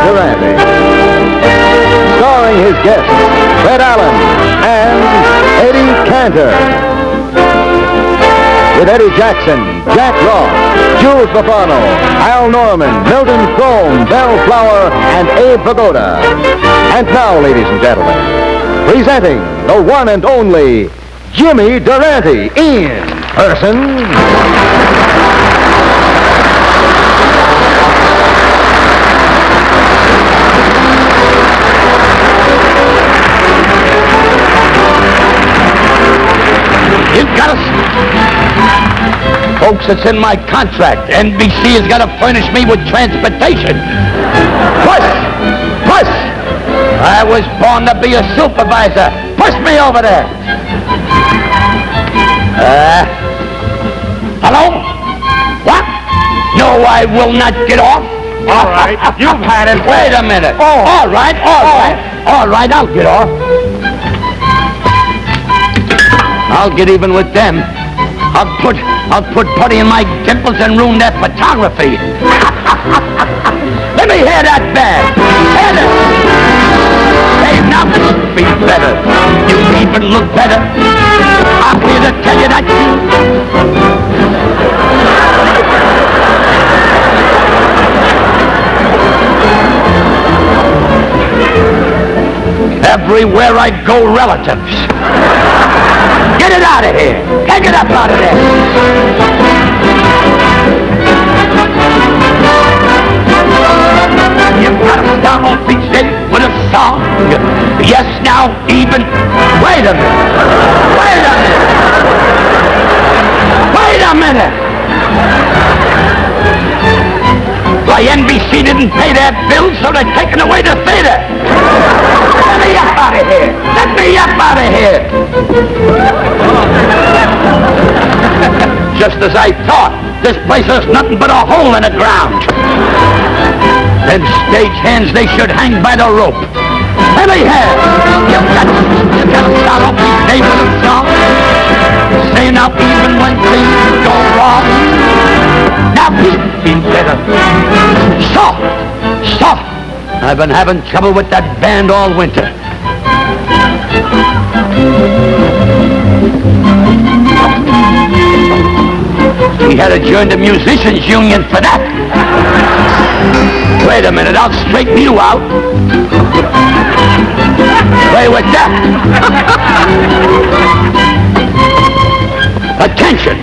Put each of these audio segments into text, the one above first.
Durante. Starring his guests, Fred Allen and Eddie Cantor. With Eddie Jackson, Jack Ross, Jules Bafano, Al Norman, Milton Crone, Belle Flower, and Abe Pagoda. And now, ladies and gentlemen, presenting the one and only Jimmy Durante in person. You've got to... Folks, it's in my contract. NBC has got to furnish me with transportation. Push! I was born to be a supervisor. Push me over there. Hello? What? No, I will not get off. All right, you've had it. Wait a minute. Oh. All right, I'll get off. I'll get even with them. I'll put putty in my dimples and ruin their photography. Let me hear that band. Hear it. Hey, now this will be better. You even look better. I'm here to tell you that everywhere I go, relatives. Get it out of here. Take it up out of there. You've got to start off each day with a song. Yes, now, even... Wait a minute. Why, NBC didn't pay their bills, so they're taking away the theater. Let me up out of here. Just as I thought, this place is nothing but a hole in the ground. Them stage hands, they should hang by the rope. Let me hear. You've got to start off these days with a song. Say now, even when things go wrong. Now people feel better. Soft. I've been having trouble with that band all winter. We had to join the musicians union for that. Wait a minute, I'll straighten you out. Play with that. Attention.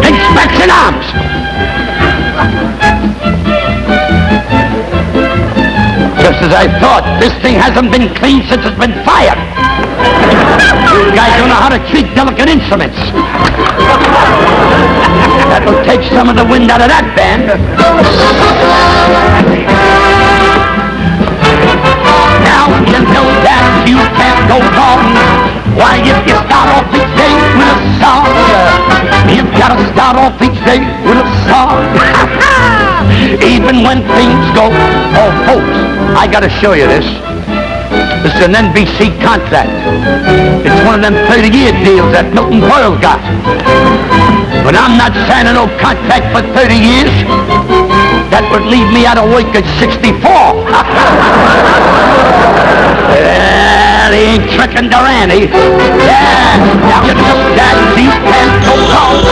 Inspection arms. Just as I thought, this thing hasn't been cleaned since it's been fired. You guys don't know how to treat delicate instruments. That'll take some of the wind out of that band. Now you know that you can't go wrong. Why, if you start off each day with a song, you've got to start off each day with a song. Even when things go... Oh, folks, I got to show you this. This is an NBC contract. It's one of them 30-year deals that Milton Boyle got. But I'm not signing no contract for 30 years. That would leave me out of work at 64. He ain't tricking Durante. Yeah, now you know that you can't go wrong.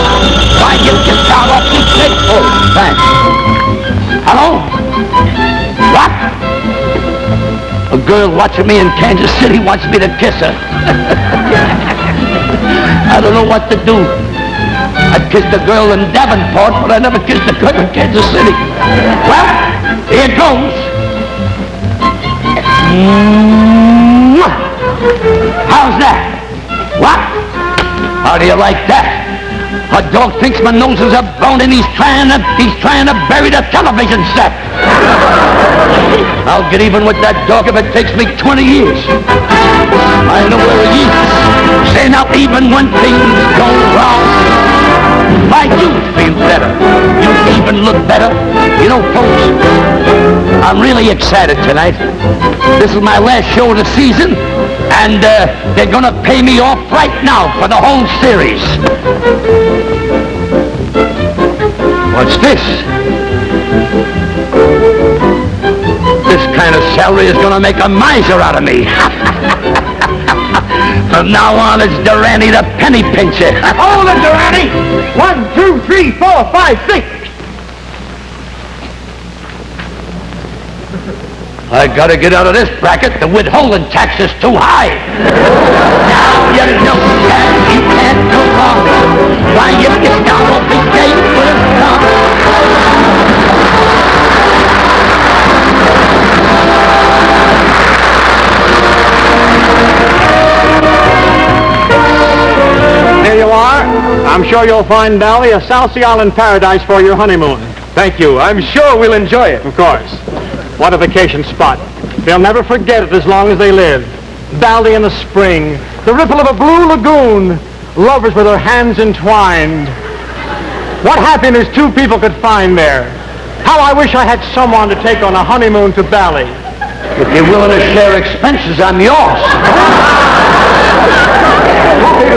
Why, you can start off each day. Oh, thanks. Hello? What? A girl watching me in Kansas City wants me to kiss her. I don't know what to do. I kissed a girl in Davenport, but I never kissed a girl in Kansas City. Well, here goes. How's that? What? How do you like that? A dog thinks my nose is a bone and he's trying to bury the television set. I'll get even with that dog if it takes me 20 years. I know where he is. Say now, even when things go wrong, why you feel better. You even look better. You know, folks, I'm really excited tonight. This is my last show of the season, and they're going to pay me off right now for the whole series. What's this? This kind of salary is going to make a miser out of me. From now on, it's Durante the penny pincher. Hold it, Durante! 1, 2, 3, 4, 5, 6. I gotta get out of this bracket. The withholding tax is too high. Now you know that you can't go wrong. Why, if you start off each day with a song. There you are. I'm sure you'll find Bali a South Sea Island paradise for your honeymoon. Thank you. I'm sure we'll enjoy it. Of course. What a vacation spot. They'll never forget it as long as they live. Bali in the spring, the ripple of a blue lagoon, lovers with their hands entwined. What happiness two people could find there. How I wish I had someone to take on a honeymoon to Bali. If you're willing to share expenses, I'm yours.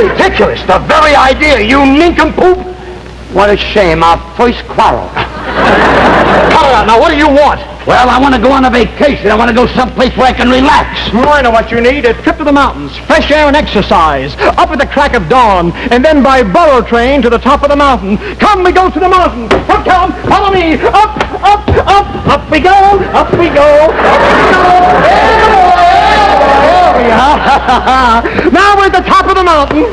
Ridiculous. The very idea, you nincompoop. What a shame, our first quarrel. Cut it out. Now, what do you want? Well, I want to go on a vacation. I want to go someplace where I can relax. I know what you need. A trip to the mountains, fresh air and exercise, up at the crack of dawn, and then by burro train to the top of the mountain. Come, we go to the mountain. Come, follow me. Up we go, up we go, up we go. There we are. Now we're at the top of the mountain.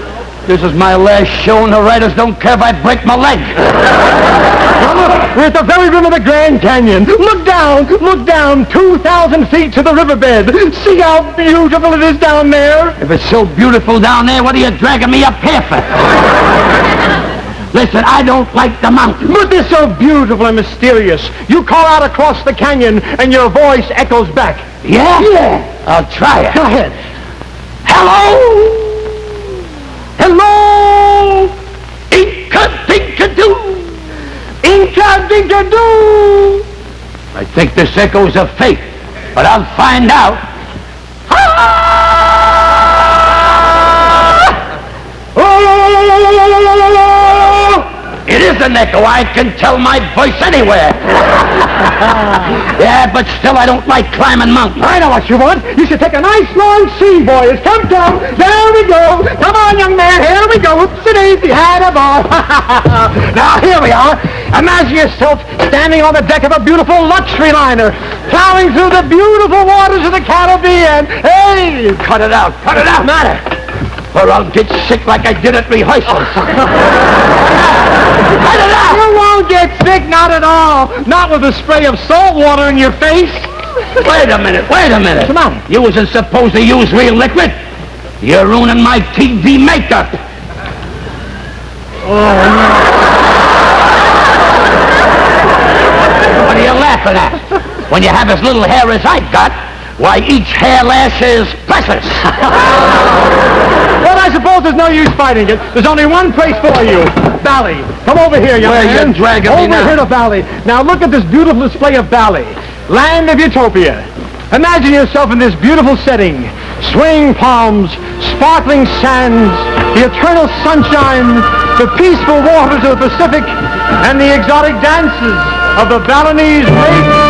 This is my last show, and the writers don't care if I break my leg. Now look, we're at the very rim of the Grand Canyon. Look down, 2,000 feet to the riverbed. See how beautiful it is down there? If it's so beautiful down there, what are you dragging me up here for? Listen, I don't like the mountains. But they're so beautiful and mysterious. You call out across the canyon, and your voice echoes back. Yeah? Yeah. I'll try it. Go ahead. Hello? Hello? Inka-dinka-doo. Inka-dinka-doo. I think this echo's a fake, but I'll find out. It is an echo. I can tell my voice anywhere. Yeah, but still I don't like climbing mountains. I know what you want. You should take a nice long sea voyage. Come. There we go. Come on, young man. Here we go. Oops, it easy. Had a ball. Now, here we are. Imagine yourself standing on the deck of a beautiful luxury liner, plowing through the beautiful waters of the Caribbean. Hey! Cut it out. Cut it out. Matter. Or I'll get sick like I did at rehearsals. Cut it out. You won't get sick, not at all. Not with a spray of salt water in your face. Wait a minute. Come on. You wasn't supposed to use real liquid. You're ruining my TV makeup. Oh, no. What are you laughing at? When you have as little hair as I've got, why, each hair lash is precious. Well, I suppose there's no use fighting it. There's only one place for you. Bali. Come over here, young man. Where you dragging me now? Over here to Bali. Now look at this beautiful display of Bali. Land of Utopia. Imagine yourself in this beautiful setting. Swaying palms, sparkling sands, the eternal sunshine, the peaceful waters of the Pacific, and the exotic dances of the Balinese maidens.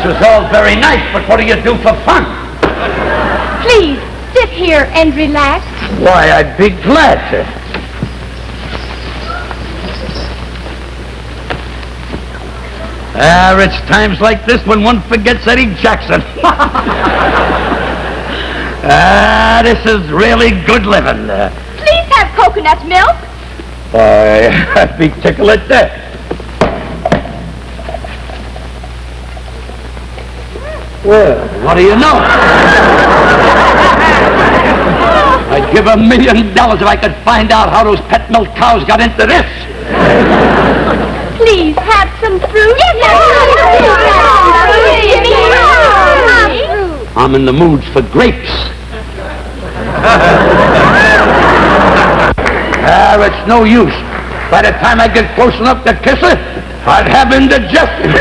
this is all very nice, but what do you do for fun? Please, sit here and relax. Why, I'd be glad to. It's times like this when one forgets Eddie Jackson. This is really good living. Please have coconut milk. Why, I'd be tickled at that. Well, what do you know? I'd give $1 million if I could find out how those pet milk cows got into this. Please have some fruit. I'm in the mood for grapes. It's no use. By the time I get close enough to kiss her, I'd have indigestion.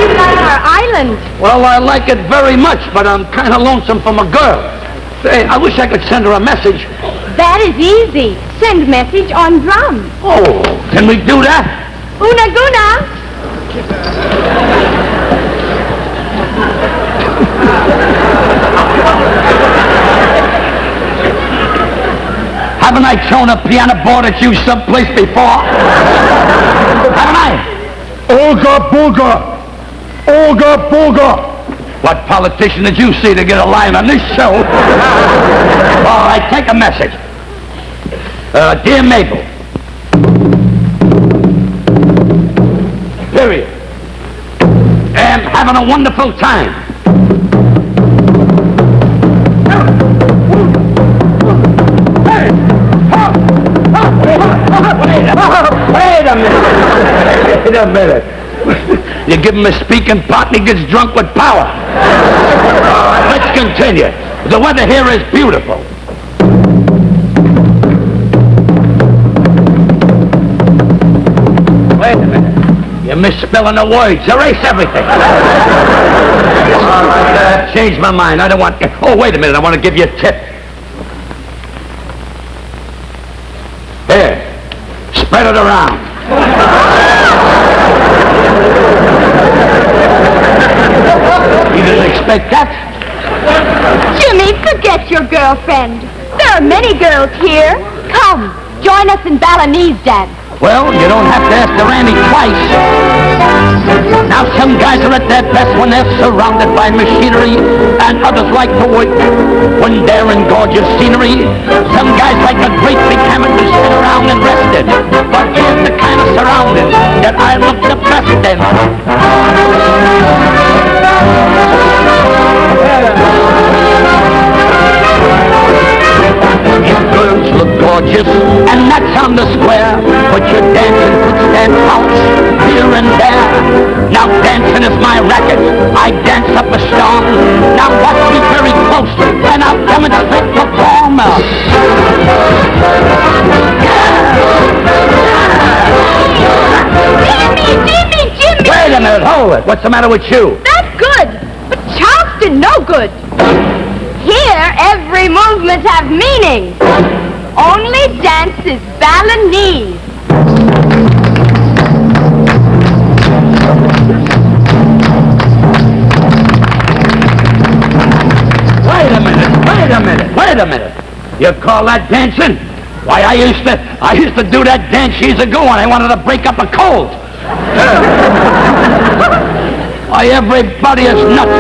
You like our island? Well, I like it very much, but I'm kind of lonesome for my girl. Say, I wish I could send her a message. That is easy. Send message on drum. Oh, can we do that? Una guna. Haven't I thrown a piano board at you someplace before? Haven't I? Olga Booga! Olga Booga! What politician did you see to get a line on this show? All right, take a message. Dear Mabel. Period. Am having a wonderful time. Wait a minute. You give him a speaking part and he gets drunk with power. All right, let's continue. The weather here is beautiful. Wait a minute. You're misspelling the words. Erase everything. All right, change my mind. I don't want... Oh, wait a minute. I want to give you a tip. Here. Spread it around. You didn't expect that? Jimmy, forget your girlfriend. There are many girls here. Come, join us in Balinese dance. Well, you don't have to ask the Randy twice. Now, some guys are at their best when they're surrounded by machinery, and others like to work when they're in gorgeous scenery. Some guys like a great big hammock to sit around and rest in. But here's the kind of surrounding that I look the best in. If girls look gorgeous, and that's on the square, but your dancing could stand out here and there. Now dancing is my racket, I dance up a storm. Now watch me very closely, and I'll demonstrate the form. Jimmy! Wait a minute, hold it. What's the matter with you? That's good, but Charleston no good. Here, every movement have meaning. Only dance is Balinese. Wait a minute. You call that dancing? Why, I used to do that dance years ago when I wanted to break up a cold. Why, everybody is nuts,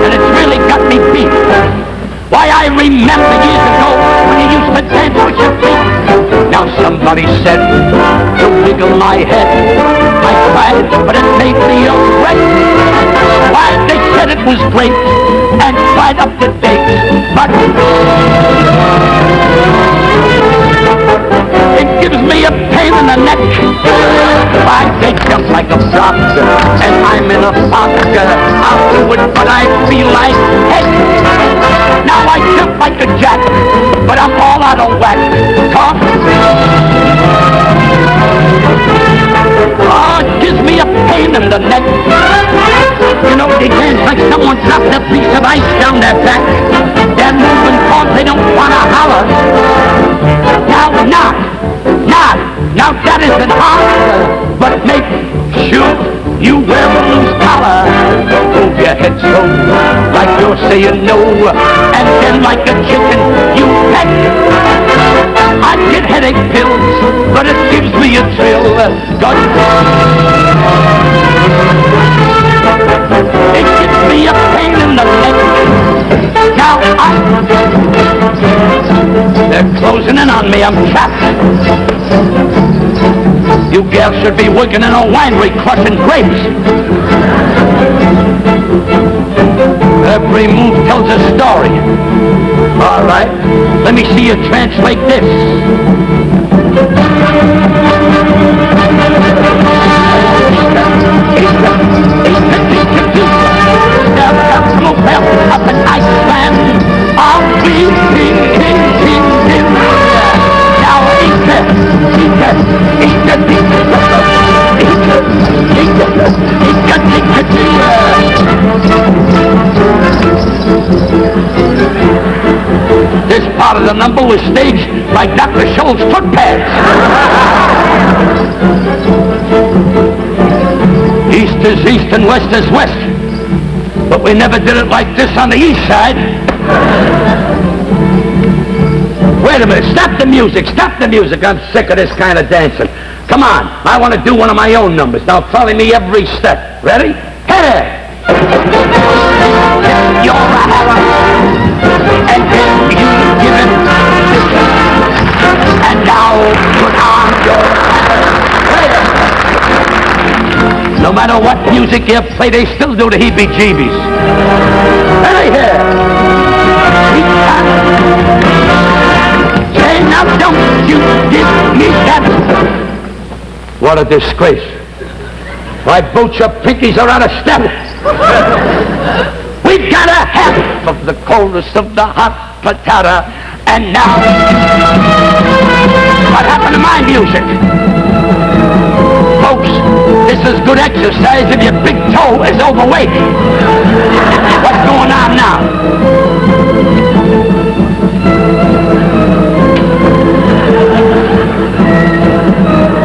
and it's really got me beat. Why, I remember years ago when you used to dance with your feet. Now somebody said to wiggle my head. I tried, but it made me a wreck. Why, they said it was great and tried up to date, but it gives me a pain in the neck. Why, they jump like a frog, and I'm in a fog. I'll do it, but I feel like heck. Now I jump like a jack, but I'm all out of whack. Talk. Oh, it gives me a pain in the neck. You know, they dance like someone dropped a piece of ice down their back. They're moving cause they don't want to holler. Now that isn't hard, but make sure you wear a holler. Move your head so, like you're saying no, and then like a chicken you peck. I get headache pills, but it gives me a thrill. God, it gives me a pain in the neck. Now they're closing in on me. I'm trapped. You gals should be working in a winery crushing grapes. Every move tells a story. All right, let me see you translate this. Up in Iceland, I'll be king. Now this part of the number was staged by Dr. Scholl's foot pads. East is east and west is west. But we never did it like this on the east side. Wait a minute, stop the music, I'm sick of this kind of dancing. Come on, I want to do one of my own numbers. Now follow me every step. Ready? Hey! You're a harem, and then you give it, and now put on your harem. No matter what music you play, they still do the heebie-jeebies. Hey here! Say now don't you give me that. What a disgrace. My boots, your pinkies are out of step. We've got a half of the coldest of the hot patata, and now what happened to my music? Folks, this is good exercise if your big toe is overweight. What's going on now?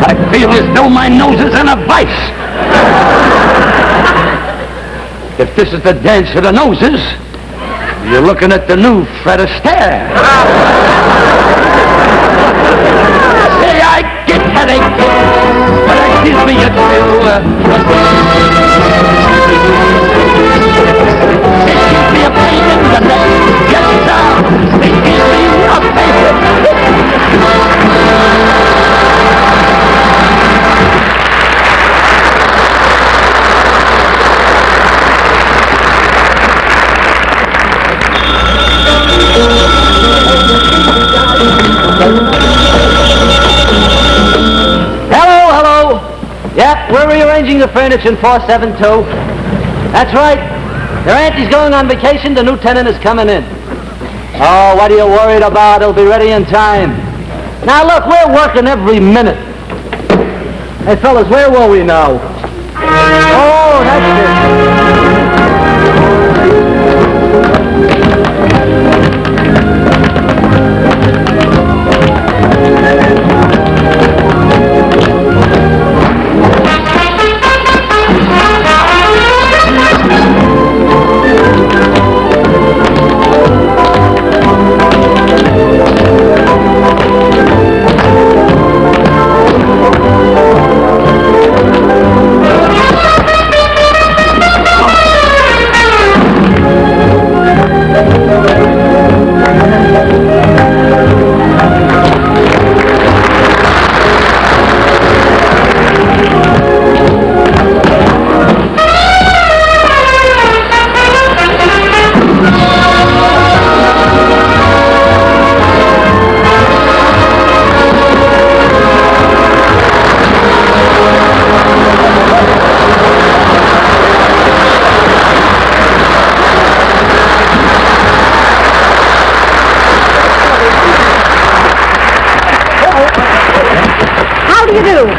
I feel as though my nose is in a vice. If this is the dance of the noses, you're looking at the new Fred Astaire. Say I get headache, but it gives me a thrill. It gives me a pain in the neck. Yes, sir. It gives me a pain. Hello. Yep, we're rearranging the furniture in 472. That's right. Your auntie's going on vacation. The new tenant is coming in. Oh, what are you worried about? It'll be ready in time. Now, look, we're working every minute. Hey, fellas, where were we now? Oh, that's it.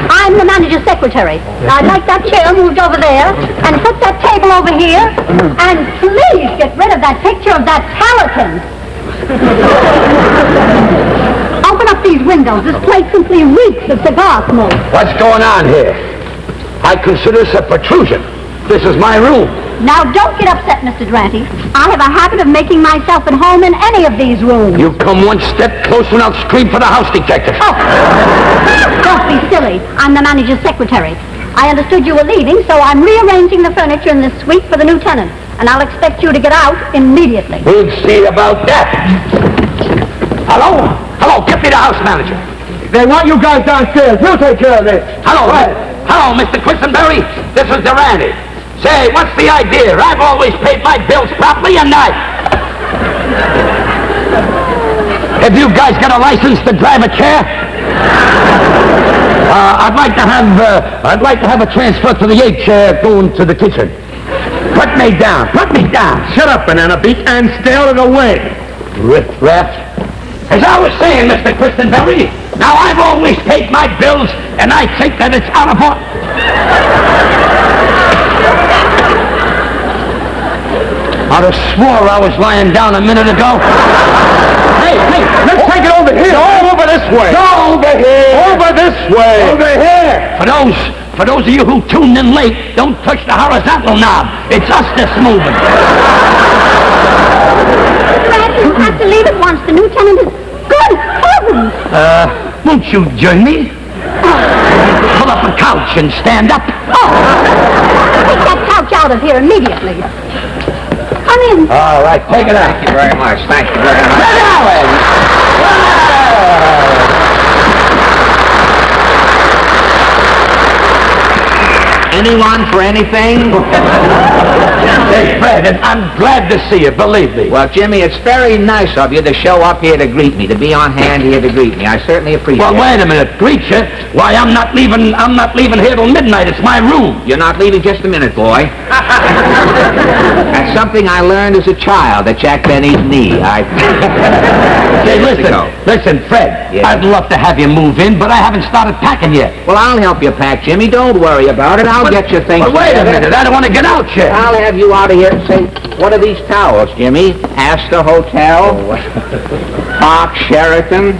I'm the manager's secretary. I'd like that chair moved over there, and put that table over here, and please get rid of that picture of that pelican. Open up these windows. This place simply reeks of cigar smoke. What's going on here? I consider this a protrusion. This is my room. Now, don't get upset, Mr. Durante. I have a habit of making myself at home in any of these rooms. You come one step closer and I'll scream for the house detective. Oh, don't be silly. I'm the manager's secretary. I understood you were leaving, so I'm rearranging the furniture in this suite for the new tenant. And I'll expect you to get out immediately. We'll see about that. Hello? Hello, get me the house manager. They want you guys downstairs. We'll take care of this. Hello. Hello, Mr. Quisenberry. This is Durante. Say, what's the idea? I've always paid my bills properly, and have you guys got a license to drive a chair? I'd like to have a transfer to the 8 chair going to the kitchen. Put me down. Shut up, Banana Beak, and stay out of the way. Riff-raff. As I was saying, Mr. Quisenberry, now I've always paid my bills, and I think that it's out of order. I'd have swore I was lying down a minute ago. Hey, let's take it over here. Over this way. Go over here. Over this way. Over here. For those of you who tuned in late, don't touch the horizontal knob. It's us that's moving. Durante, you have to leave at once. The new tenant is... Good heavens! Won't you join me? Pull up a couch and stand up. Take that couch out of here immediately. Come in. All right, take it out. Thank you very much. Thank you very much. Sit down. Anyone for anything? Hey, Fred, and I'm glad to see you, believe me. Well, Jimmy, it's very nice of you to show up here to greet me, to be on hand here to greet me. I certainly appreciate Well, it. wait a minute. Greet you? Why, I'm not leaving here till midnight. It's my room. You're not leaving just a minute, boy. That's something I learned as a child at Jack Benny's knee. Hey, listen, Fred. Yeah. I'd love to have you move in, but I haven't started packing yet. Well, I'll help you pack, Jimmy. Don't worry about it. I'll get your things But wait a together. minute. I don't want to get out yet. I'll have you out of here and say, what are these towels, Jimmy? Astor Hotel? Park Sheraton?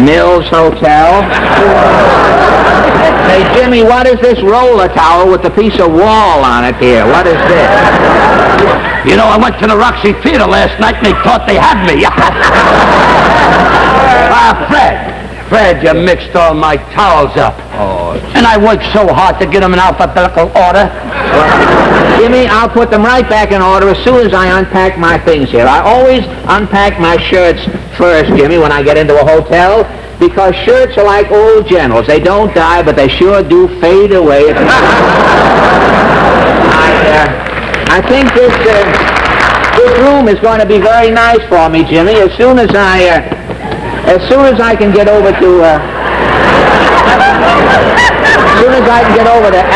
Mills Hotel? Hey, Jimmy, what is this roller towel with the piece of wall on it here? What is this? You know, I went to the Roxy Theater last night and they thought they had me. Fred, you mixed all my towels up. Oh, And I worked so hard to get them in alphabetical order. Jimmy, I'll put them right back in order as soon as I unpack my things here. I always unpack my shirts first, Jimmy, when I get into a hotel, because shirts are like old generals. They don't die, but they sure do fade away. I think this room is going to be very nice for me, Jimmy. As soon as I can get over to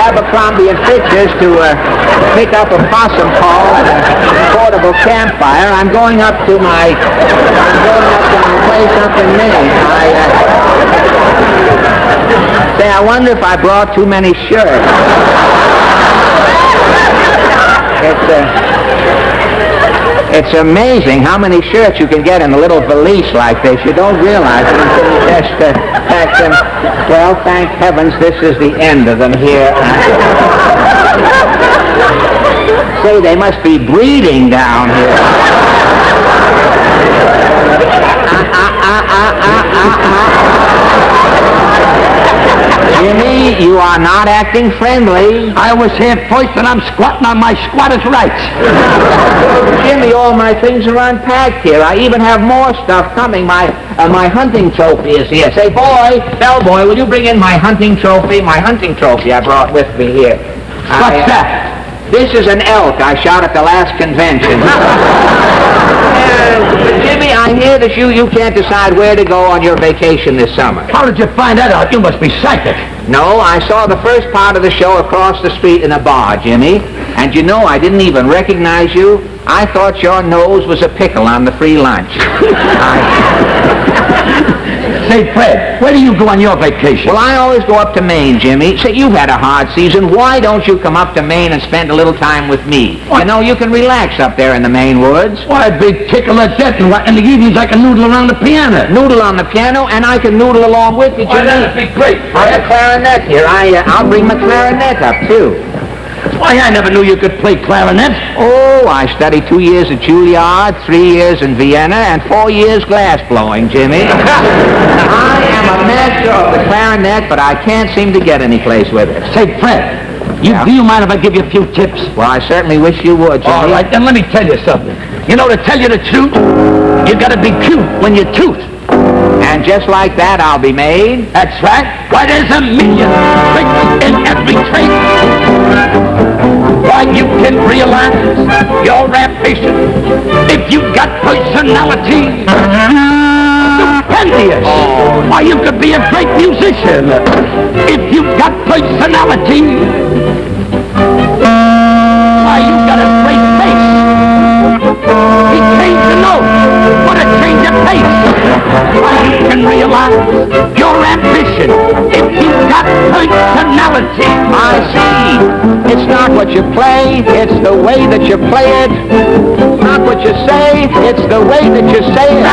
Abercrombie and Fitch's to pick up a possum call at a portable campfire, I'm going up to my place up in Maine. I wonder if I brought too many shirts. It's amazing how many shirts you can get in a little valise like this. You don't realize it until you just pack them. Well, thank heavens this is the end of them here. Say, they must be breeding down here. Jimmy, you are not acting friendly. I was here first and I'm squatting on my squatter's rights. Jimmy, all my things are unpacked here. I even have more stuff coming. My hunting trophy is here. Say, bellboy, will you bring in my hunting trophy? My hunting trophy I brought with me here. What's that? This is an elk I shot at the last convention. Jimmy, I hear that you can't decide where to go on your vacation this summer. How did you find that out? You must be psychic. No, I saw the first part of the show across the street in a bar, Jimmy. And you know, I didn't even recognize you. I thought your nose was a pickle on the free lunch. Say, Fred, where do you go on your vacation? Well, I always go up to Maine, Jimmy. Say, you've had a hard season. Why don't you come up to Maine and spend a little time with me? What? You know, you can relax up there in the Maine woods. Why, big tickle at that, and in the evenings I can noodle around the piano. Noodle on the piano, and I can noodle along with you, Jimmy. Why, that'd be great, I have a Fred. clarinet here. I'll bring my clarinet up, too. Why, I never knew you could play clarinet. Oh, I studied 2 years at Juilliard, 3 years in Vienna, and 4 years glass blowing, Jimmy. I am a master of the clarinet, but I can't seem to get any place with it. Say, Fred, do you mind if I give you a few tips? Well, I certainly wish you would, Jimmy. All right, then let me tell you something. You know, to tell you the truth, you got to be cute when you toot. And just like that, I'll be made. That's right. Why, there's a million tricks in every trait. Why, you can realize you're ambitious if you've got personality. Stupendious. Why, you could be a great musician if you've got personality. Why, you've got a great face. He changed the note. What a change of pace. Why, you can realize your ambition if you've got personality. I see. It's not what you play, it's the way that you play it. Not what you say, it's the way that you say it.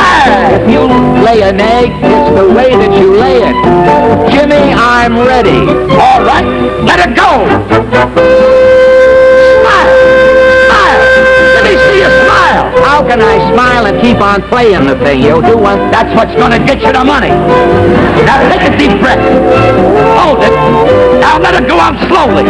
If you lay an egg, it's the way that you lay it. Jimmy, I'm ready. All right, let it go. Smile. Smile. Let me see you smile. How can I smile and keep on playing the thing? You'll do one. That's what's going to get you the money. Now take a deep breath. Hold it. Now let it go out slowly.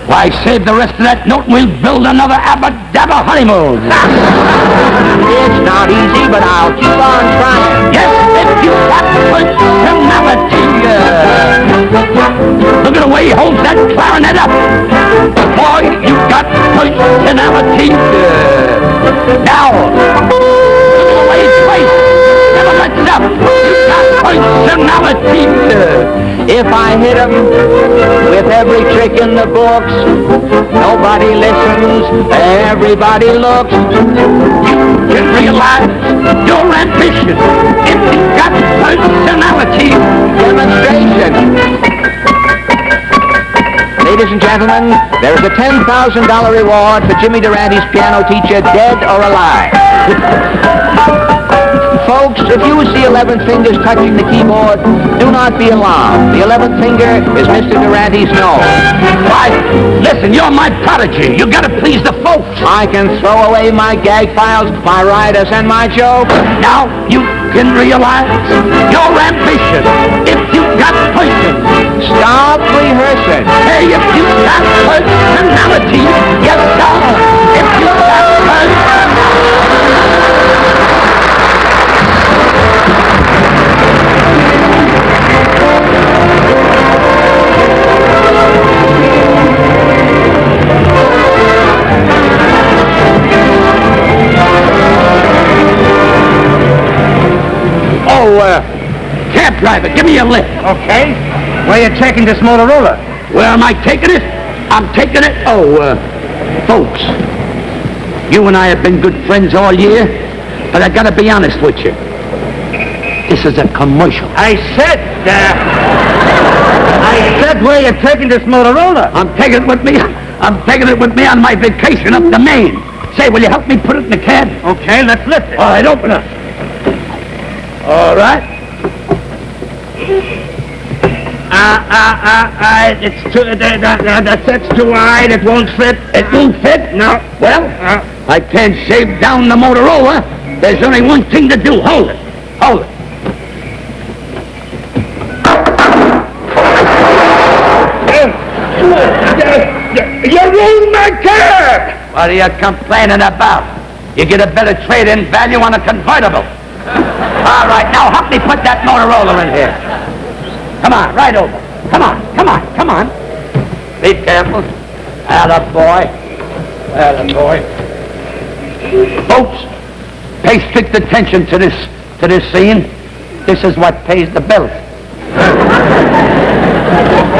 Why, save the rest of that note and we'll build another abba-dabba honeymoon. It's not easy, but I'll keep on trying. Yes, if you got personality. Look at the way he holds that clarinet up. Boy, you got personality. Now, look at the way he plays. Never lets it up. You got personality. If I hit him with every trick in the books, nobody listens, everybody looks. You can realize your ambition if you've got personality. Demonstration. Ladies and gentlemen, there is a $10,000 reward for Jimmy Durante's piano teacher, dead or alive. Folks, if you see 11 fingers touching the keyboard, do not be alarmed. The 11th finger is Mr. Durante's nose. Why, listen, you're my prodigy. You got to please the folks. I can throw away my gag files, my riders, and my jokes. Now you can realize your ambition if you've got person. Stop rehearsing. Hey, if you've got personality, yes, sir. If you've got personality. Cab driver, give me a lift. Okay. Where are you taking this Motorola? Where am I taking it? I'm taking it. Folks, you and I have been good friends all year, but I gotta be honest with you. This is a commercial. I said where are you taking this Motorola? I'm taking it with me. I'm taking it with me on my vacation up to Maine. Say, will you help me put it in the cab? Okay, let's lift it. All right, open up. All right. It's too, that's too wide. It won't fit. It won't fit? No. Well, I can't shave down the Motorola. There's only one thing to do. Hold it. Hold it. You ruined my cab! What are you complaining about? You get a better trade-in value on a convertible. All right, now help me put that Motorola in here. Come on, right over. Come on, come on, come on. Be careful. Attaboy. Attaboy. Folks, pay strict attention to this scene. This is what pays the bills.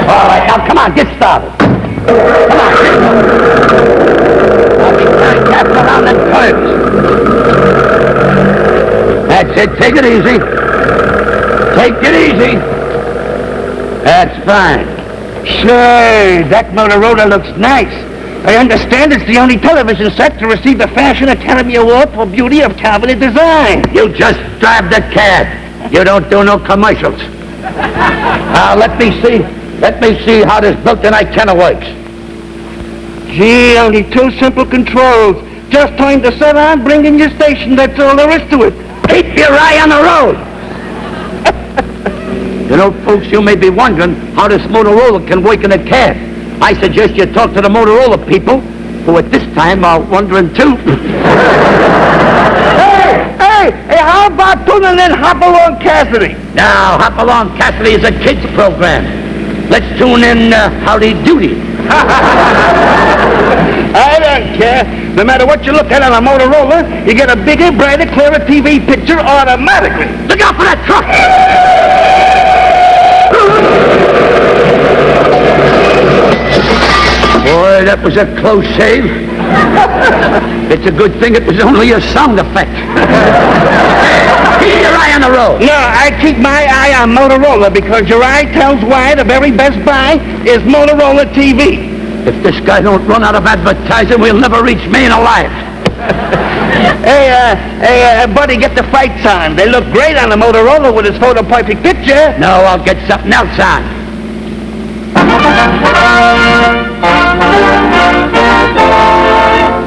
All right, now come on, get started. Come on, get started. I'll be very careful around them curves. That's it, take it easy. Take it easy. That's fine. Say, that Motorola looks nice. I understand it's the only television set to receive the Fashion Academy Award for Beauty of Cabinet Design. You just drive the cab. You don't do no commercials. Now, let me see how this built-in antenna works. Gee, only 2 simple controls. Just time to set on, bring in your station. That's all there is to it. Keep your eye on the road. You know, folks, you may be wondering how this Motorola can work in a cab. I suggest you talk to the Motorola people, who at this time are wondering too. Hey, how about tuning in Hop-Along Cassidy? Now, Hop-Along Cassidy is a kids program. Let's tune in Howdy Doody. I don't care. No matter what you look at on a Motorola, you get a bigger, brighter, clearer TV picture automatically. Look out for that truck! Boy, that was a close shave. It's a good thing it was only a sound effect. Keep your eye on the road. No, I keep my eye on Motorola because your eye tells why the very best buy is Motorola TV. If this guy don't run out of advertising, we'll never reach Maine alive. Hey, buddy, get the fights on. They look great on the Motorola with its photo perfect picture. No, I'll get something else on.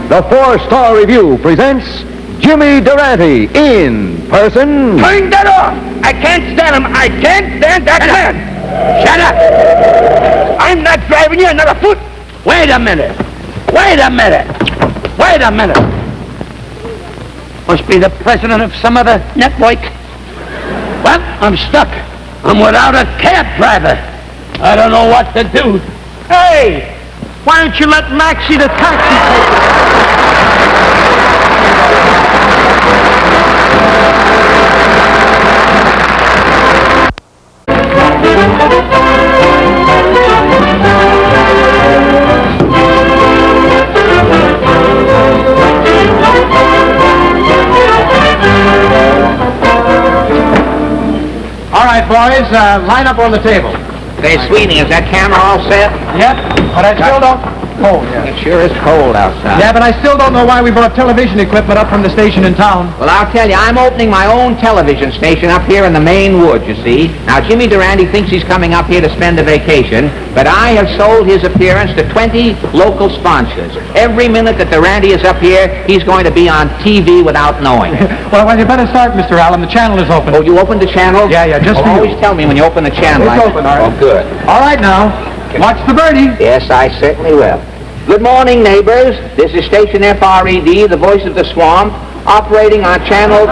The 4-Star Review presents Jimmy Durante in person. Turn that off! I can't stand him. I can't stand that man. Shut up! I'm not driving you another foot. Wait a minute. Must be the president of some other network. Well, I'm stuck. I'm without a cab driver. I don't know what to do. Hey, why don't you let Maxie the taxi take All right, boys, line up on the table. Hey, Sweeney, is that camera all set? Yep, but I still don't... Oh, yeah. It sure is cold outside. Yeah, but I still don't know why we brought television equipment up from the station in town. Well, I'll tell you, I'm opening my own television station up here in the Maine woods, you see. Now, Jimmy Durante thinks he's coming up here to spend a vacation, but I have sold his appearance to 20 local sponsors. Every minute that Durante is up here, he's going to be on TV without knowing. Well, you better start, Mr. Allen. The channel is open. Oh, you opened the channel? Yeah, just for you. Always tell me when you open the channel. It's open, all right. Oh, good. All right, now, watch the birdie. Yes, I certainly will. Good morning, neighbors. This is station FRED, the voice of the swamp, operating on channels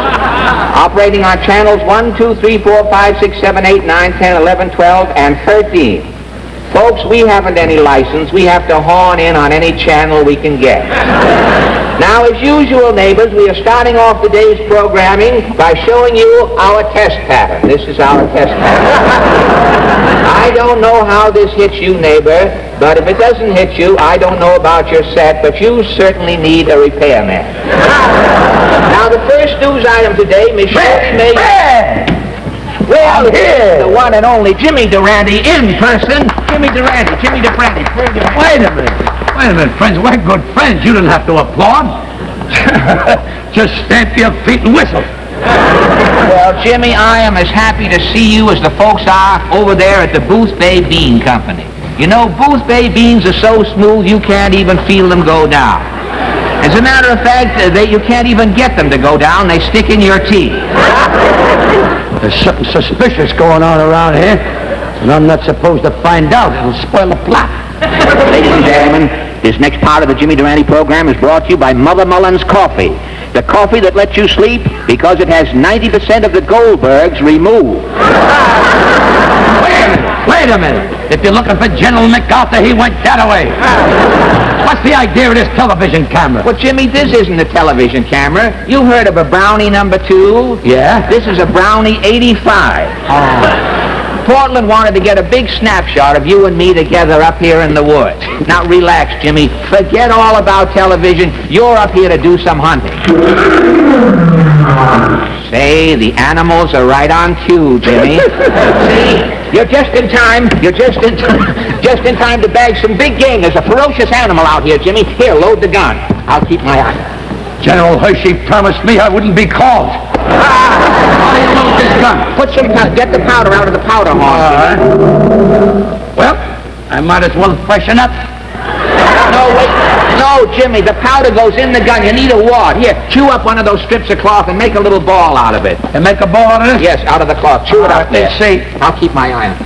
1, 2, 3, 4, 5, 6, 7, 8, 9, 10, 11, 12, and 13. Folks, we haven't any license. We have to horn in on any channel we can get. Now, as usual, neighbors, we are starting off the day's programming by showing you our test pattern. This is our test pattern. I don't know how this hits you, neighbor, but if it doesn't hit you, I don't know about your set, but you certainly need a repairman. Now, the first news item today, Miss Shirley May... Well, here's the one and only Jimmy Durante in person. Jimmy Durante. Wait a minute, friends. We're good friends. You didn't have to applaud. Just stamp your feet and whistle. Well, Jimmy, I am as happy to see you as the folks are over there at the Booth Bay Bean Company. You know, Booth Bay beans are so smooth you can't even feel them go down. As a matter of fact, you can't even get them to go down. They stick in your teeth. There's something suspicious going on around here, and I'm not supposed to find out. It'll spoil the plot. Ladies and gentlemen, this next part of the Jimmy Durante program is brought to you by Mother Mullen's Coffee. The coffee that lets you sleep because it has 90% of the Goldbergs removed. Wait a minute. If you're looking for General MacArthur, he went that way. What's the idea of this television camera? Well, Jimmy, this isn't a television camera. You heard of a Brownie number 2? Yeah? This is a Brownie 85. Portland wanted to get a big snapshot of you and me together up here in the woods. Now, relax, Jimmy. Forget all about television. You're up here to do some hunting. Say, the animals are right on cue, Jimmy. See, you're just in time. Just in time to bag some big game. There's a ferocious animal out here, Jimmy. Here, load the gun. I'll keep my eye. General Hershey promised me I wouldn't be called. How do you load this gun? Put some powder. Get the powder out of the powder horn. Well, I might as well freshen up. No, wait. No, Jimmy, the powder goes in the gun. You need a wad. Here, chew up one of those strips of cloth and make a little ball out of it. And make a ball out of it? Yes, out of the cloth. Chew it out there. Let's see. I'll keep my eye on it.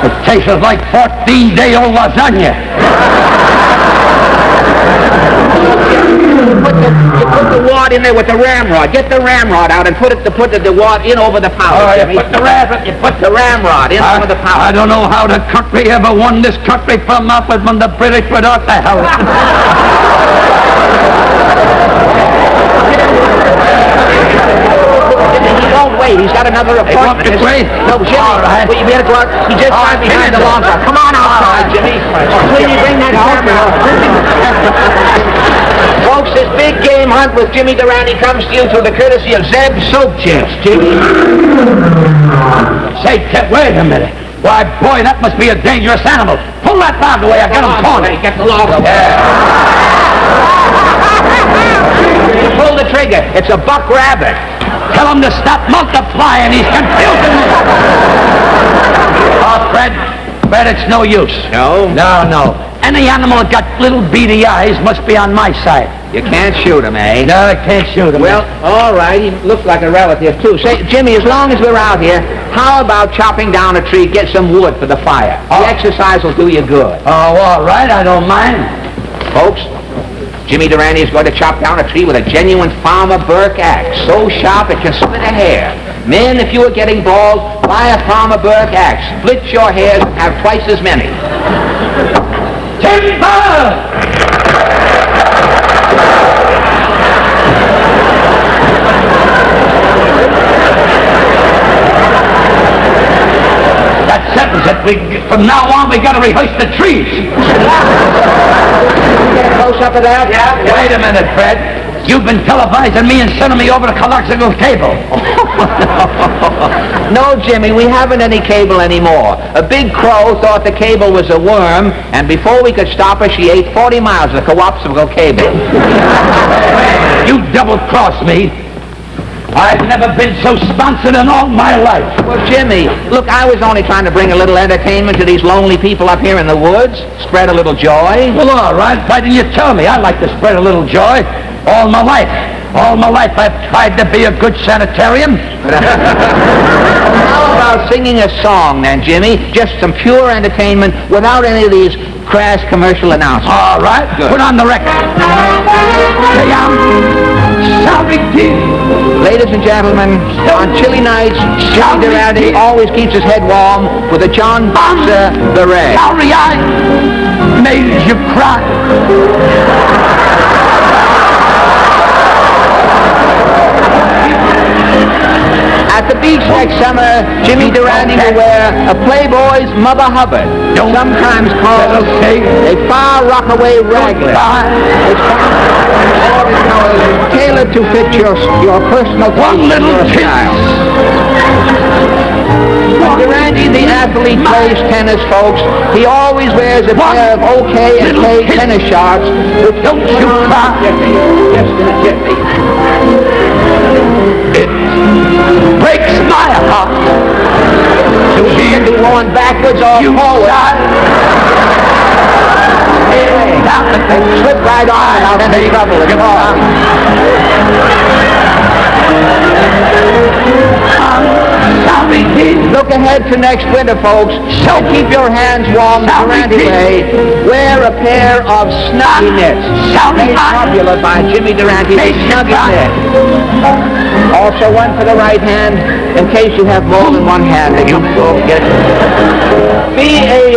It tastes like 14-day-old lasagna. You put the wad in there with the ramrod. Get the ramrod out and put the wad in over the powder, Jimmy. You put the ramrod in over the powder. I don't know how the country ever won this country from the British without the help. He won't wait. He's got another appointment. won't wait? No, Jimmy. All right. Well, you better go out. He just got behind the lawn truck. Come on outside, Jimmy. Please bring that camera out. Folks, this big game hunt with Jimmy Durante comes to you through the courtesy of Zeb Soap Chips, Jimmy. Say, wait a minute. Why, boy, that must be a dangerous animal. Pull that log away. I got him cornered. Get the log away. Pull the trigger. It's a buck rabbit. Tell him to stop multiplying. He's confusing me. Oh, Fred, it's no use. No? No. Any animal that got little beady eyes must be on my side. You can't shoot him, eh? No, I can't shoot him. Well, all right. He looks like a relative, too. Say, Jimmy, as long as we're out here, how about chopping down a tree, get some wood for the fire? The exercise will do you good. Oh, all right. I don't mind. Folks, Jimmy Durante is going to chop down a tree with a genuine Farmer Burke axe. So sharp it can split a hair. Men, if you are getting bald, buy a Farmer Burke axe. Split your hairs and have twice as many. Timber! That settles it. From now on, we got to rehearse the trees. Get a close-up of that? Yeah. Wait a minute, Fred. You've been televising me and sending me over to coaxial cable. No, Jimmy, we haven't any cable anymore. A big crow thought the cable was a worm, and before we could stop her, she ate 40 miles of coaxial cable. You double-crossed me. I've never been so sponsored in all my life. Well, Jimmy, look, I was only trying to bring a little entertainment to these lonely people up here in the woods. Spread a little joy. Well, all right. Why didn't you tell me? I like to spread a little joy. All my life I've tried to be a good sanitarian. How about singing a song then, Jimmy? Just some pure entertainment without any of these crass commercial announcements. All right. Good. Put on the record. Say, sorry, kid. Ladies and gentlemen, on chilly nights, Jimmy Durante always keeps his head warm with a John Boxer beret. Sorry I made you cry. At the beach next summer, Jimmy Durante will wear a Playboy's Mother Hubbard, sometimes called a Far Rockaway Raglan. It's tailored to fit your personal taste and your style. When Durante, the athlete, plays tennis, folks, he always wears a pair of OK and K tennis shorts, which Don't you cry. Just in a jiffy. It breaks my heart to He can be worn backwards or you forward. They slip right on without any trouble at all. Look ahead to next winter, folks. So keep your hands warm Durante way. Wear a pair of Snuggy knits. Made popular by Jimmy Durante. Snuggy knit. Also one for the right hand, in case you have more than one hand. They come and go and get it.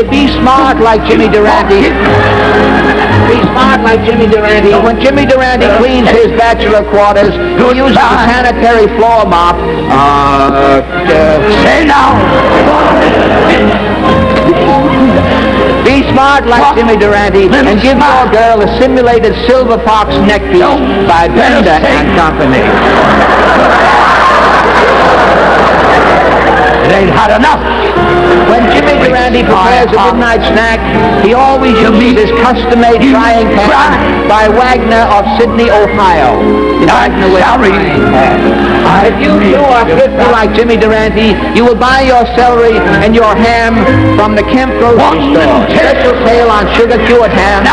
Be smart like Jimmy Durante. Be smart like Jimmy Durante. When Jimmy Durante cleans his bachelor quarters, he uses a sanitary floor mop. Say now. Be smart like Jimmy Durante and give your girl a simulated silver fox neckpiece by Bender and Company. It ain't hot enough. When Jimmy Durante prepares a midnight snack, he always uses his custom-made frying pan by Wagner of Sydney, Ohio. If you too are thrifty like Jimmy Durante, you will buy your celery and your ham from the Kemp grocery store. Special sale on sugar-cured ham.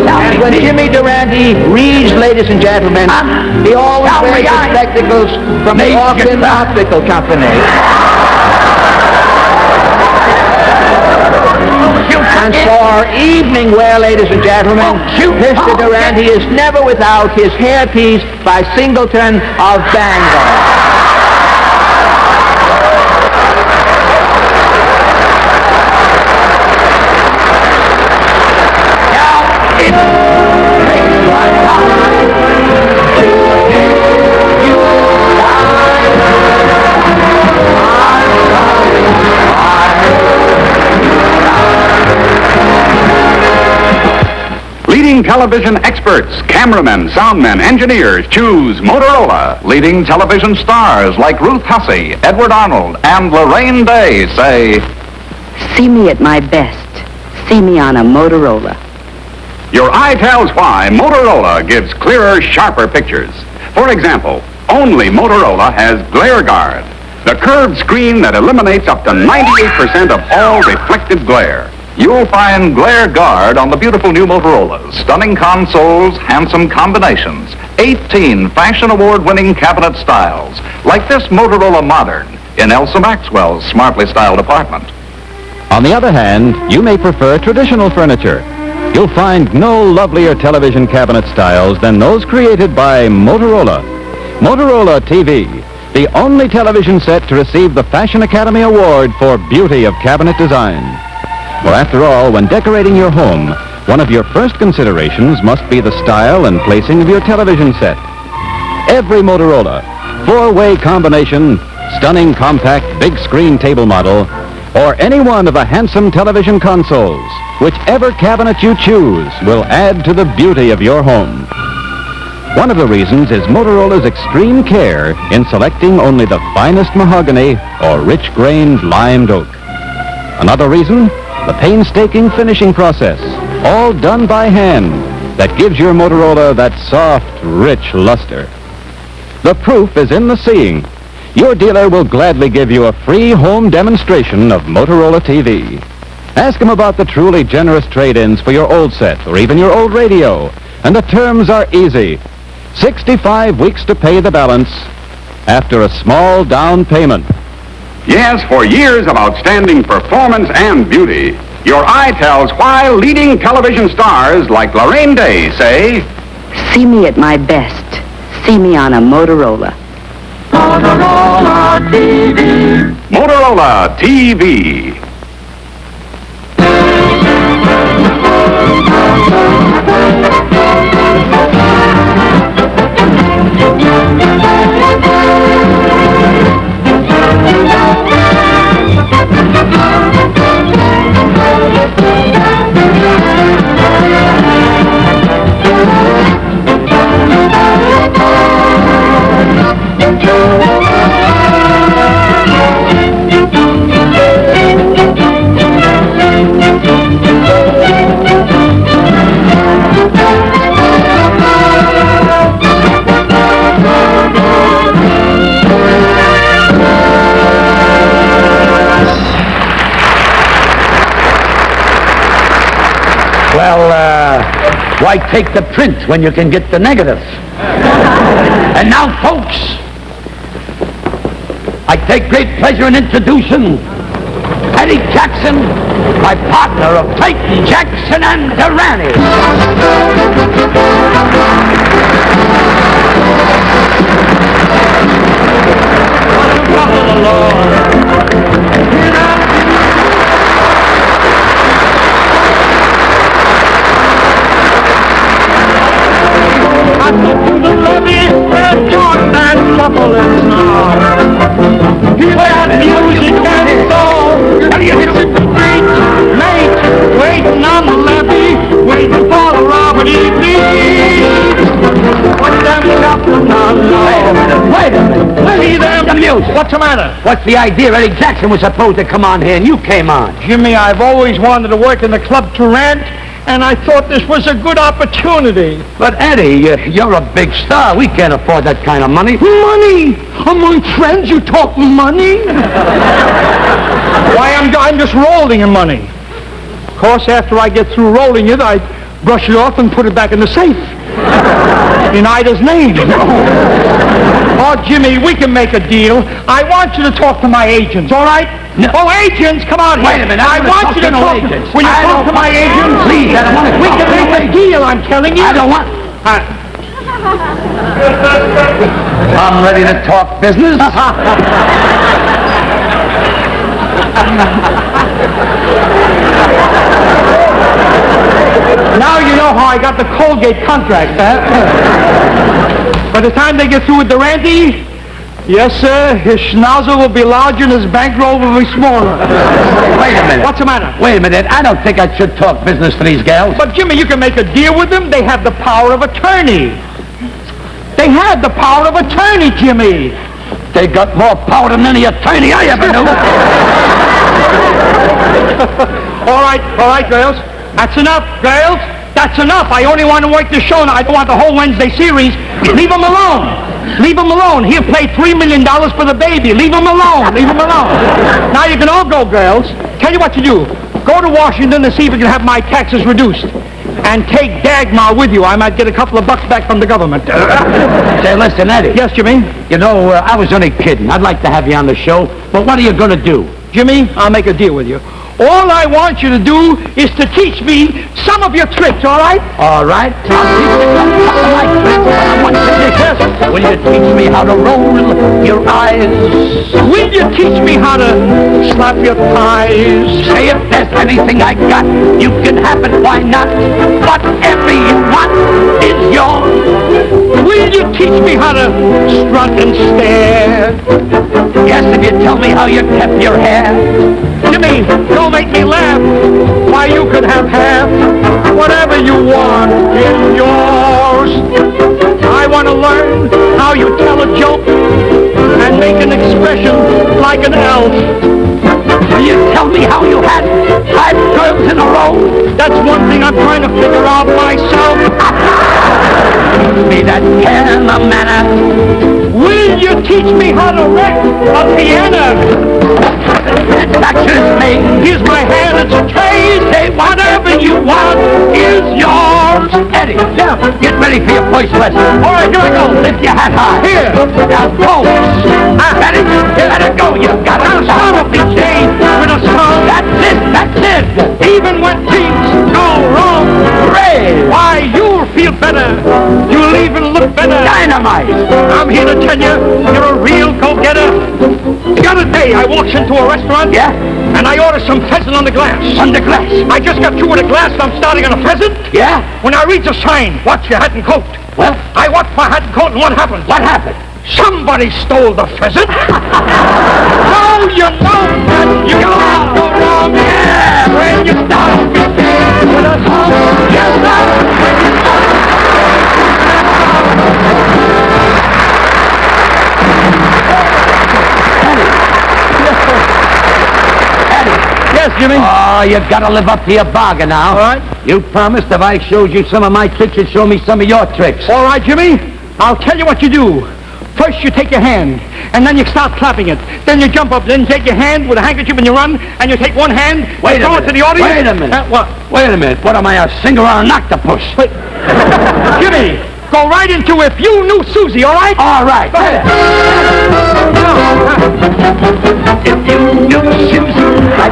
And when Jimmy Durante reads, ladies and gentlemen, he always wears his spectacles from the Auckland Optical Company. And for evening wear, ladies and gentlemen, Mr. Durante is never without his hairpiece by Singleton of Bangor. Leading television experts, cameramen, soundmen, engineers choose Motorola. Leading television stars like Ruth Hussey, Edward Arnold, and Lorraine Day say, See me at my best. See me on a Motorola. Your eye tells why Motorola gives clearer, sharper pictures. For example, only Motorola has Glare Guard, the curved screen that eliminates up to 98% of all reflected glare. You'll find Glare Guard on the beautiful new Motorola's. Stunning consoles, handsome combinations, 18 Fashion Award-winning cabinet styles, like this Motorola Modern in Elsa Maxwell's smartly styled apartment. On the other hand, you may prefer traditional furniture. You'll find no lovelier television cabinet styles than those created by Motorola. Motorola TV, the only television set to receive the Fashion Academy Award for beauty of cabinet design. For after all, when decorating your home, one of your first considerations must be the style and placing of your television set. Every Motorola, 4-way combination, stunning compact big screen table model, or any one of the handsome television consoles, whichever cabinet you choose will add to the beauty of your home. One of the reasons is Motorola's extreme care in selecting only the finest mahogany or rich-grained limed oak. Another reason, the painstaking finishing process, all done by hand, that gives your Motorola that soft, rich luster. The proof is in the seeing. Your dealer will gladly give you a free home demonstration of Motorola TV. Ask him about the truly generous trade-ins for your old set or even your old radio. And the terms are easy. 65 weeks to pay the balance after a small down payment. Yes, for years of outstanding performance and beauty, your eye tells why leading television stars like Lorraine Day say, See me at my best. See me on a Motorola. Motorola TV. Motorola TV. Why take the print when you can get the negative? And now, folks, I take great pleasure in introducing Eddie Jackson, my partner of Clayton, Jackson, and Durante. music. What's the matter? What's the idea? Eddie Jackson was supposed to come on here, and you came on. Jimmy, I've always wanted to work in the Club Turant, and I thought this was a good opportunity. But, Eddie, you're a big star. We can't afford that kind of money. Money? Among friends, you talk money? Why, I'm just rolling in money. Of course, after I get through rolling it, I brush it off and put it back in the safe. In Ida's name. Oh, Jimmy, we can make a deal. I want you to talk to my agents, all right? No. Oh, agents, come on here. Wait a minute. I want you to talk agents. Will you talk to my agents? Please, I don't want to. We can make a deal, I'm telling you. I don't want. I'm ready to talk business. Now you know how I got the Colgate contract, huh? By the time they get through with Durante, yes, sir, his schnauzer will be larger and his bankroll will be smaller. Wait a minute. What's the matter? Wait a minute. I don't think I should talk business to these gals. But, Jimmy, you can make a deal with them. They have the power of attorney. They have the power of attorney, Jimmy. They got more power than any attorney I ever knew. All right, girls. That's enough, girls. That's enough. I only want to work the show now. I don't want the whole Wednesday series. Leave them alone. Leave him alone. He'll pay $3 million for the baby. Leave him alone. Leave him alone. Now you can all go, girls. Tell you what you do. Go to Washington to see if you can have my taxes reduced. And take Dagmar with you. I might get a couple of bucks back from the government. Say, listen, Eddie. Yes, Jimmy? You know, I was only kidding. I'd like to have you on the show, but what are you going to do? Jimmy, I'll make a deal with you. All I want you to do is to teach me some of your tricks, all right? All right. I'll teach you some of my tricks, but I want to yes. Will you teach me how to roll your eyes? Will you teach me how to slap your thighs? Say if there's anything I got, you can have it, why not? Whatever you want is yours. Will you teach me how to strut and stare? Yes, if you tell me how you kept your hair. Jimmy, don't make me laugh. Why, you could have half. Whatever you want is yours. I want to learn how you tell a joke and make an expression like an elf. Will you tell me how you had 5 girls in a row? That's one thing I'm trying to figure out myself. Teach me that kind of manner. Will you teach me how to wreck a piano? Excuse me. Here's my hand, it's a tray. Say whatever you want is yours. Eddie, now, get ready for your first lesson. All right, here I go. Lift your hat high. Here. Now go. Eddie, you better go. You've got to start off each day with a song. That's it. Even when things go wrong. Hooray. Why, you'll feel better. You'll even look better. Dynamite. I'm here to tell you, you're a real go-getter. The other day, I walked into a restaurant. Yeah? And I ordered some pheasant on the glass. On the glass? I just got through with a glass and I'm starting on a pheasant. Yeah? When I read the sign, watch your hat and coat. Well? I watched my hat and coat and what happened? What happened? Somebody stole the pheasant. No, you know that you can't go wrong. Yeah, when you start with a song. Yes, sir. When you start. Yes, Jimmy? Oh, you got to live up to your bargain now. All right. You promised if I showed you some of my tricks, you'd show me some of your tricks. All right, Jimmy. I'll tell you what you do. First, you take your hand, and then you start clapping it. Then you jump up, then you take your hand with a handkerchief and you run, and you take one hand, and throw it to the audience. Wait a minute. What? Wait a minute. What am I, a singer or an octopus? Wait. Jimmy, go right into If You Knew Susie, all right? All right. Go ahead. If you knew Susie like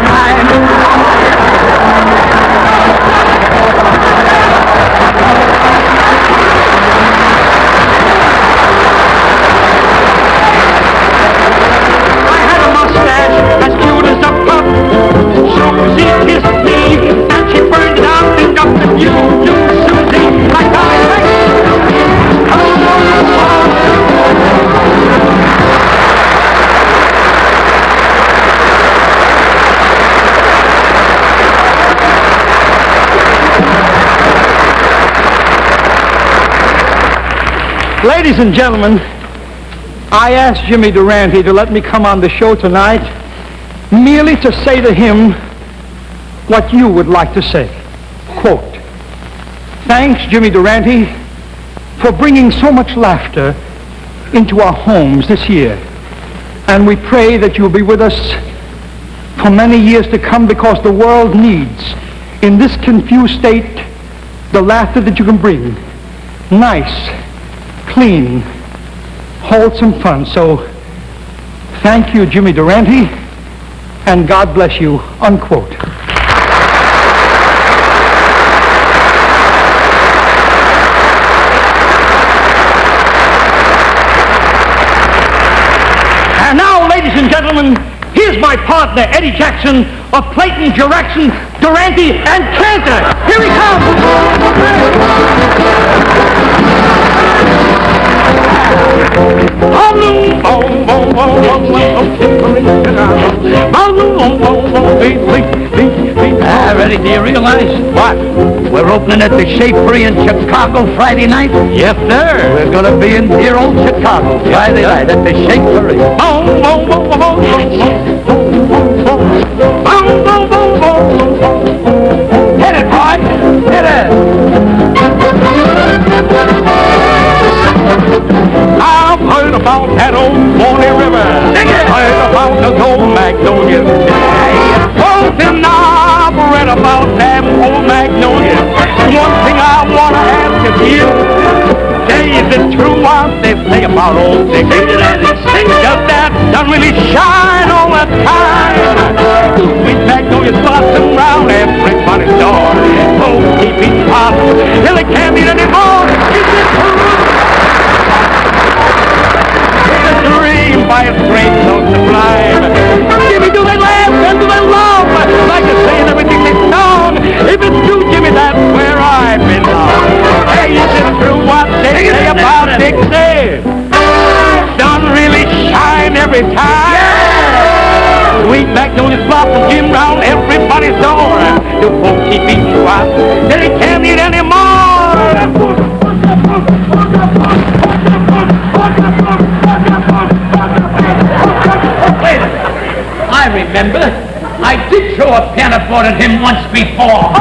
Ladies and gentlemen, I asked Jimmy Durante to let me come on the show tonight merely to say to him what you would like to say. Quote, "Thanks, Jimmy Durante, for bringing so much laughter into our homes this year. And we pray that you'll be with us for many years to come, because the world needs, in this confused state, the laughter that you can bring. Nice, clean, wholesome fun. So thank you, Jimmy Durante, and God bless you," unquote. And now, ladies and gentlemen, here's my partner, Eddie Jackson, of Clayton, Jackson, Durante, and Cantor. Here he comes! Ready, do you realize? What? We're opening at the Shapery in Chicago Friday night? Yes, sir. We're going to be in dear old Chicago Friday night at the Shapery. Hit it, boy. Hit it. I've heard about that old Bonnie River. Heard about the gold magnolia. Something I've read about that old magnolia. One thing I want to ask of you. Say, is it true what they say about old Dixie? Does that sun really shine all the time? Sweet magnolia blossom round everybody's door. Oh, keep eating pop till they can't eat anymore. Is it true? Dream by a straight so sublime. Jimmy, do they laugh and do they love? Like to say everything they've known. If it's true, Jimmy, that's where I belong. Hey, is it true what they say about Dixie? Sun really shine every time. Yeah! Sweet magnolias blossom Jim round everybody's door. Do folks keep eating what they can't eat anymore? Wait a minute. I remember. I did throw a pianoforte at him once before.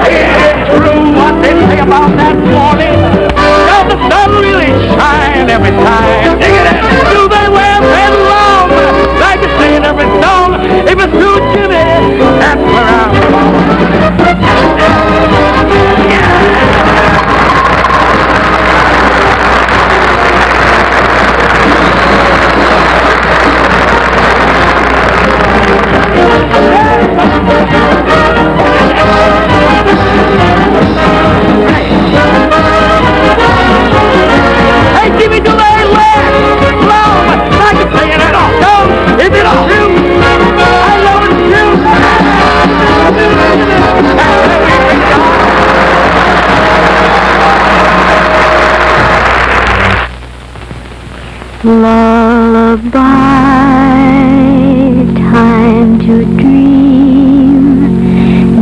Is it true what they say about that morning? Does the sun really shine every time? Do they wear red long? Like you say in every song. If it's true, Jimmy, that's where I'm from. Hey, Jimmy, do they laugh? Long, like you say it at all. No, is it true? I know it's true. Lullaby, time to dream.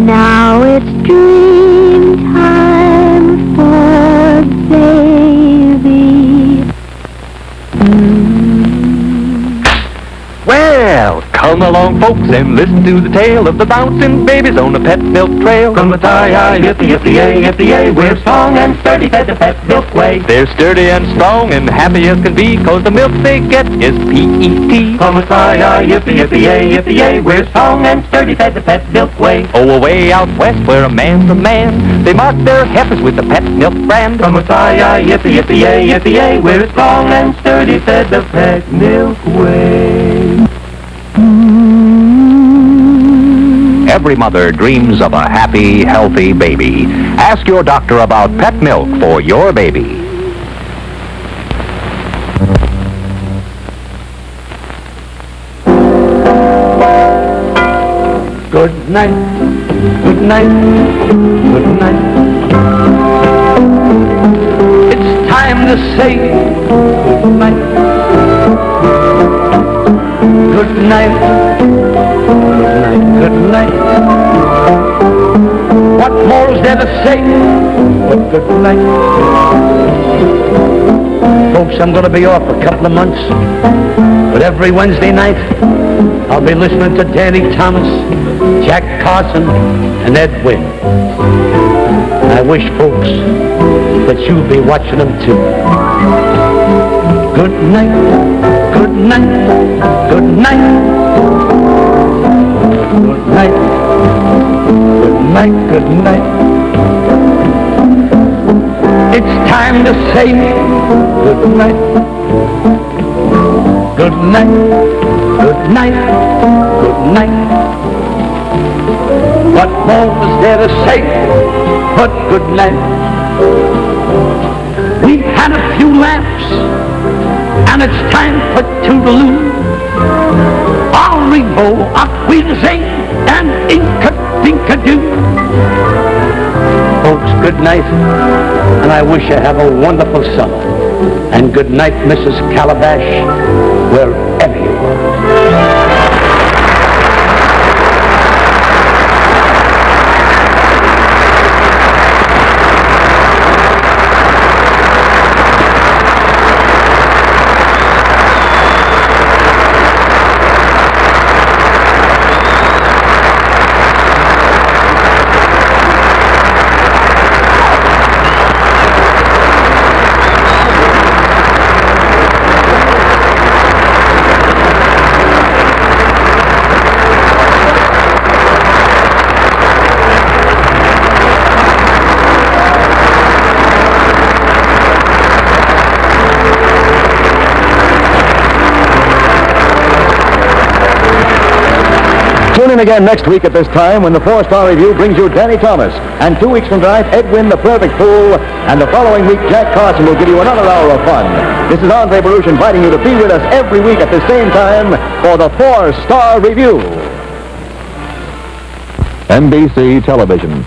Now it's dream time for baby. Well, come along, folks, and listen to the tale of the bouncing babies on the pet milk trail. Come with I, yippee-yay, we're strong and sturdy, fed the pet milk way. They're sturdy and strong and happy as can be, 'cause the milk they get is P-E-T. Come with I, yippee-yay, we're strong and sturdy, fed the pet milk way. Oh, away out west where a man's a man, they mark their heifers with the pet milk brand. Come with I, yippee-yay, we're strong and sturdy, fed the pet milk way. Every mother dreams of a happy, healthy baby. Ask your doctor about pet milk for your baby. Good night, good night, good night. It's time to say good night. Good night, good night. What more is there to say but good night? Folks, I'm going to be off a couple of months. But every Wednesday night, I'll be listening to Danny Thomas, Jack Carson, and Ed Wynn. I wish, folks, that you'll be watching them too. Good night, good night, good night. Good night, good night, good night. It's time to say good night. Good night, good night, good night. What more was there to say but good night? We've had a few laughs, and it's time for toodaloo. Au revoir, auf Wiedersehen, and inka-dinka-doo. Folks, good night, and I wish you have a wonderful summer. And good night, Mrs. Calabash, wherever you are. Tune in again next week at this time when the 4-Star Review brings you Danny Thomas. And 2 weeks from tonight, Edwin the Perfect Fool. And the following week, Jack Carson will give you another hour of fun. This is Andre Baruch inviting you to be with us every week at the same time for the 4-Star Review. NBC Television.